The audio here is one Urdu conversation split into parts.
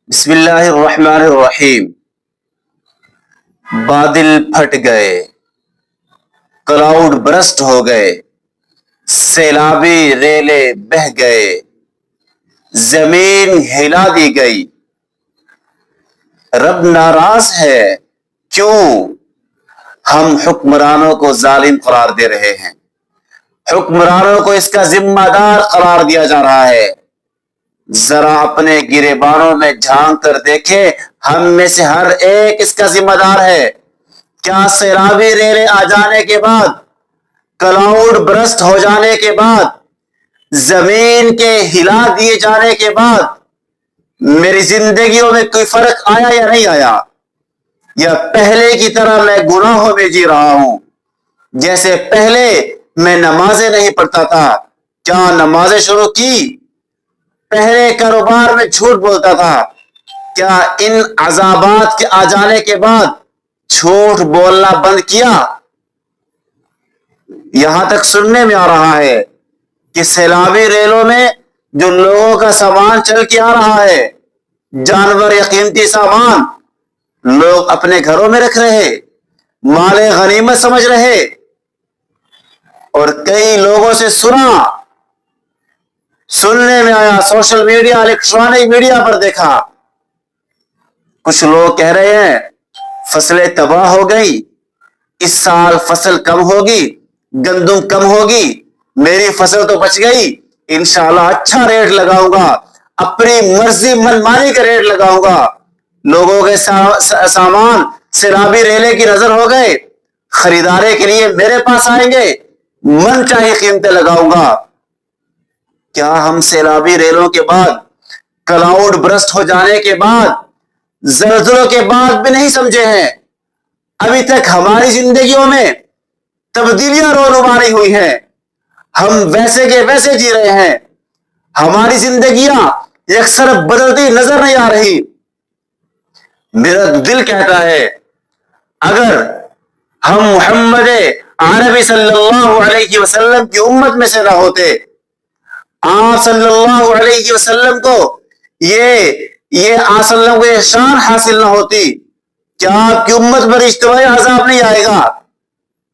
بسم اللہ الرحمن الرحیم۔ بادل پھٹ گئے، کلاؤڈ برسٹ ہو گئے، سیلابی ریلے بہہ گئے، زمین ہلا دی گئی۔ رب ناراض ہے کیوں؟ ہم حکمرانوں کو ظالم قرار دے رہے ہیں، حکمرانوں کو اس کا ذمہ دار قرار دیا جا رہا ہے۔ ذرا اپنے گریبانوں میں جھانک کر دیکھے، ہم میں سے ہر ایک اس کا ذمہ دار ہے۔ کیا سیلابی ریلیں آ جانے کے بعد، کلاؤڈ برسٹ ہو جانے کے بعد، زمین کے ہلا دیے جانے کے بعد میری زندگیوں میں کوئی فرق آیا یا نہیں آیا؟ یا پہلے کی طرح میں گناہوں میں جی رہا ہوں؟ جیسے پہلے میں نمازیں نہیں پڑھتا تھا، کیا نمازیں شروع کی؟ پہلے کاروبار میں جھوٹ بولتا تھا، کیا ان عذابات کے آ جانے کے بعد جھوٹ بولنا بند کیا؟ یہاں تک سننے میں آ رہا ہے کہ سیلابی ریلوں میں جو لوگوں کا سامان چل کے آ رہا ہے، جانور یا قیمتی سامان، لوگ اپنے گھروں میں رکھ رہے، مال غنیمت سمجھ رہے۔ اور کئی لوگوں سے سننے میں آیا، سوشل میڈیا، الیکٹرانک میڈیا پر دیکھا، کچھ لوگ کہہ رہے ہیں فصلیں تباہ ہو گئی، اس سال فصل کم ہوگی، گندم کم ہوگی، میری فصل تو بچ گئی، انشاءاللہ اچھا ریٹ لگاؤں گا، اپنی مرضی منمانی کا ریٹ لگاؤں گا۔ لوگوں کے سامان سیلابی ریلے کی نظر ہو گئے، خریدارے کے لیے میرے پاس آئیں گے، من چاہے قیمتیں لگاؤں گا۔ کیا ہم سیلابی ریلوں کے بعد، کلاؤڈ برسٹ ہو جانے کے بعد، زلزلوں کے بعد بھی نہیں سمجھے ہیں؟ ابھی تک ہماری زندگیوں میں تبدیلیاں رونما نہیں ہوئی ہیں، ہم ویسے کے ویسے جی رہے ہیں، ہماری زندگیاں یکسر بدلتی نظر نہیں آ رہی۔ میرا دل کہتا ہے اگر ہم محمد عربی صلی اللہ علیہ وسلم کی امت میں سے نہ ہوتے، آپ صلی اللہ علیہ وسلم کو یہ شان حاصل نہ ہوتی کہ آپ کی امت پر اجتماعی عذاب نہیں آئے گا،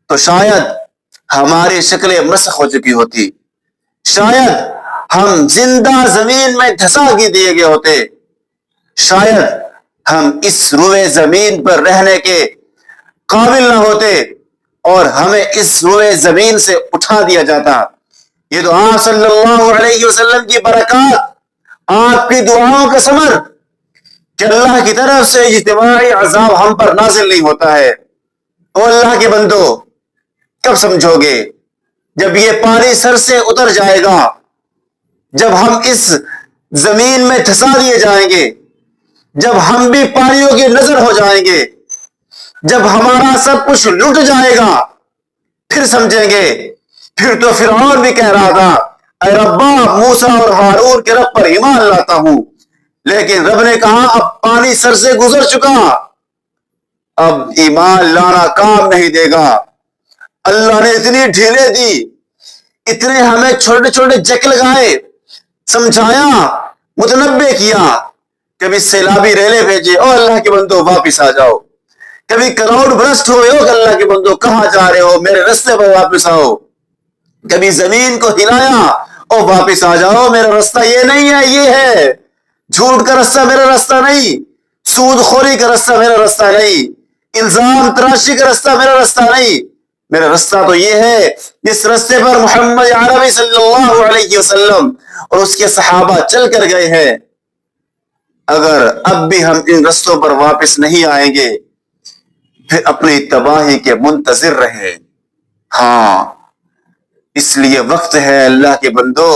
تو شاید ہماری شکلیں مسخ ہو چکی ہوتی، شاید ہم زندہ زمین میں دھسا کے دیے گئے ہوتے، شاید ہم اس روئے زمین پر رہنے کے قابل نہ ہوتے اور ہمیں اس روئے زمین سے اٹھا دیا جاتا۔ یہ تو آپ صلی اللہ علیہ وسلم کی برکات، آپ کی دعاؤں کا ثمر کہ اللہ کی طرف سے اجتماعی عذاب ہم پر نازل نہیں ہوتا ہے۔ او اللہ کے بندو، کب سمجھو گے؟ جب یہ پانی سر سے اتر جائے گا، جب ہم اس زمین میں دھسا دیے جائیں گے، جب ہم بھی پانیوں کی نظر ہو جائیں گے، جب ہمارا سب کچھ لٹ جائے گا، پھر سمجھیں گے۔ پھر تو فرعون بھی کہہ رہا تھا اے ربا، موسیٰ اور ہارون کے رب پر ایمان لاتا ہوں، لیکن رب نے کہا اب پانی سر سے گزر چکا، اب ایمان لانا کام نہیں دے گا۔ اللہ نے اتنی ڈھیلیں دی، اتنے ہمیں چھوٹے چھوٹے جک لگائے، سمجھایا، متنبع کیا، کبھی سیلابی ریلے بھیجے، او اللہ کے بندو واپس آ جاؤ، کبھی کلاؤڈ برسٹ ہوئے، او اللہ کے بندو کہاں جا رہے ہو، میرے رستے پر واپس آؤ، کبھی زمین کو ہلایا، او واپس آ جاؤ، میرا رستہ یہ نہیں ہے، یہ ہے، جھوٹ کا رستہ میرا رستہ نہیں، سود خوری کا رستہ میرا رستہ نہیں، الزام تراشی کا رستہ میرا رستہ نہیں، میرا رستہ تو یہ ہے جس رستے پر محمد عربی صلی اللہ علیہ وسلم اور اس کے صحابہ چل کر گئے ہیں۔ اگر اب بھی ہم ان رستوں پر واپس نہیں آئیں گے، پھر اپنی تباہی کے منتظر رہیں۔ ہاں، اس لیے وقت ہے اللہ کے بندو،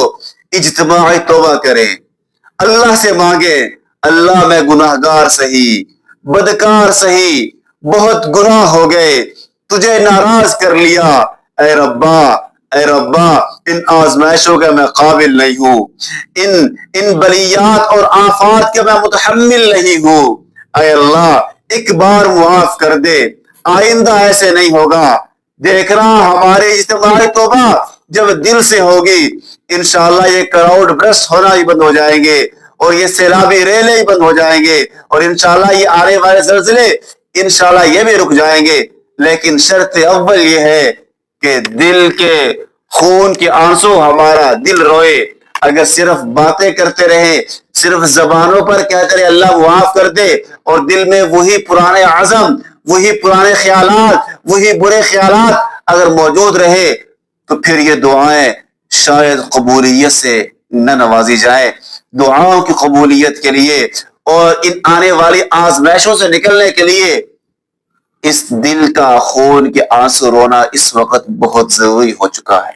اجتماعی توبہ کریں، اللہ سے مانگیں، اللہ میں گناہگار سہی، بدکار سہی، بہت گناہ ہو گئے، تجھے ناراض کر لیا، اے ربا، اے ربا، ان آزمائشوں کا میں قابل نہیں ہوں، ان بلیات اور آفات کا میں متحمل نہیں ہوں، اے اللہ ایک بار معاف کر دے، آئندہ ایسے نہیں ہوگا۔ دیکھنا ہمارے اجتماعی توبہ جب دل سے ہوگی، انشاءاللہ یہ کراؤڈ برسٹ ہونا ہی بند ہو جائیں گے، اور یہ سیلابی ریلیں بند ہو جائیں گے، اور انشاءاللہ یہ آنے والے زلزلے انشاءاللہ یہ بھی رک جائیں گے، لیکن شرط اول یہ ہے کہ دل کے خون کے آنسو ہمارا دل روئے۔ اگر صرف باتیں کرتے رہے، صرف زبانوں پر کہتے رہے اللہ معاف کر دے، اور دل میں وہی پرانے عزم، وہی پرانے خیالات، وہی برے خیالات اگر موجود رہے تو پھر یہ دعائیں شاید قبولیت سے نہ نوازی جائیں۔ دعاؤں کی قبولیت کے لیے اور ان آنے والی آزمائشوں سے نکلنے کے لیے اس دل کا خون کے آنسو رونا اس وقت بہت ضروری ہو چکا ہے۔